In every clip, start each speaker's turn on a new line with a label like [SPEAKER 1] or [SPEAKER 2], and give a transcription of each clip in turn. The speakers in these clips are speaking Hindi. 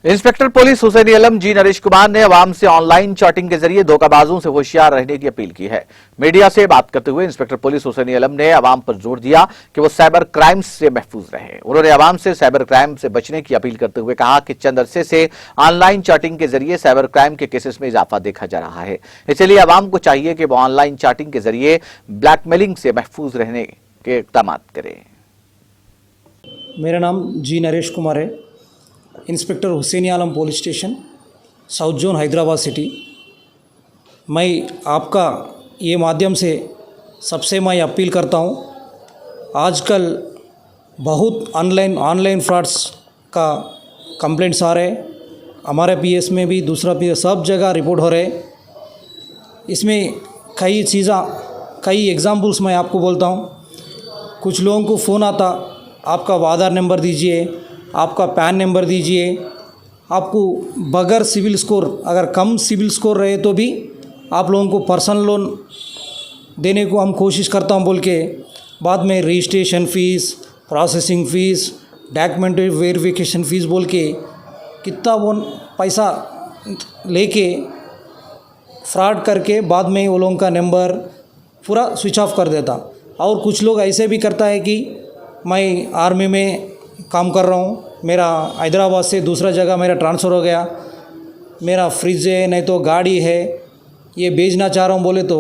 [SPEAKER 1] इंस्पेक्टर पुलिस हुसैनी आलम जी नरेश कुमार ने अवाम से ऑनलाइन चैटिंग के जरिए धोखाबाजों से होशियार रहने की अपील की है। मीडिया से बात करते हुए इंस्पेक्टर पुलिस हुसैनी आलम ने अवाम पर जोर दिया कि वो साइबर क्राइम से महफूज रहे। उन्होंने अवाम से साइबर क्राइम से बचने की अपील करते हुए कहा कि चंद अरसे से ऑनलाइन चैटिंग के जरिए साइबर क्राइम के केसेस में इजाफा देखा जा रहा है, इसलिए अवाम को चाहिए कि वो ऑनलाइन चैटिंग के जरिए ब्लैकमेलिंग से महफूज रहने के इक़दाम करें।
[SPEAKER 2] मेरा नाम जी नरेश कुमार है, inspector Husaini Alam police station, south zone, Hyderabad city. मैं आपका ये माध्यम से सबसे मैं अपील करता हूँ, आजकल बहुत ऑनलाइन फ्रॉड्स का कंप्लेंट्स आ रहे हैं। हमारे पीएस में भी, दूसरा पीएस, सब जगह रिपोर्ट हो रहे। इसमें कई एग्जाम्पल्स मैं आपको बोलता हूँ। कुछ लोगों को फ़ोन आता, आपका आधार नंबर दीजिए, आपका पैन नंबर दीजिए, आपको बगैर सिविल स्कोर, अगर कम सिविल स्कोर रहे तो भी आप लोगों को पर्सनल लोन देने को हम कोशिश करता हूं बोल के, बाद में registration fees, processing fees, document verification fees बोल के कितना वो पैसा लेके फ्रॉड करके बाद में वो लोगों का नंबर पूरा स्विच ऑफ कर देता। और कुछ लोग ऐसे भी करता है कि मैं आर्मी में काम कर रहा हूँ, मेरा हैदराबाद से दूसरा जगह मेरा ट्रांसफ़र हो गया, मेरा फ्रिज है, नहीं तो गाड़ी है, ये बेचना चाह रहा हूँ बोले तो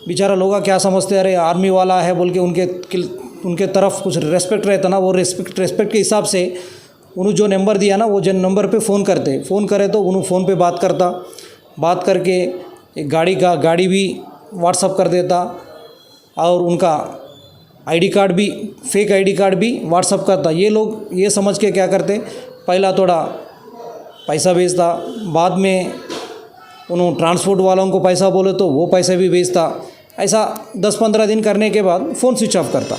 [SPEAKER 2] बेचारा लोग क्या समझते, अरे आर्मी वाला है बोल के उनके तरफ कुछ रेस्पेक्ट रहता ना। वो रेस्पेक्ट के हिसाब से उन्होंने जो नंबर दिया ना, वो जो नंबर पे फ़ोन करे तो उन्होंने फ़ोन पे बात करके एक गाड़ी भी व्हाट्सअप कर देता, और उनका आईडी कार्ड भी, फेक आईडी कार्ड भी व्हाट्सअप करता। ये लोग ये समझ के क्या करते, पहला थोड़ा पैसा भेजता, बाद में उन्होंने ट्रांसपोर्ट वालों को पैसा बोले तो वो पैसा भी भेजता। ऐसा 10-15 दिन करने के बाद फ़ोन स्विच ऑफ करता।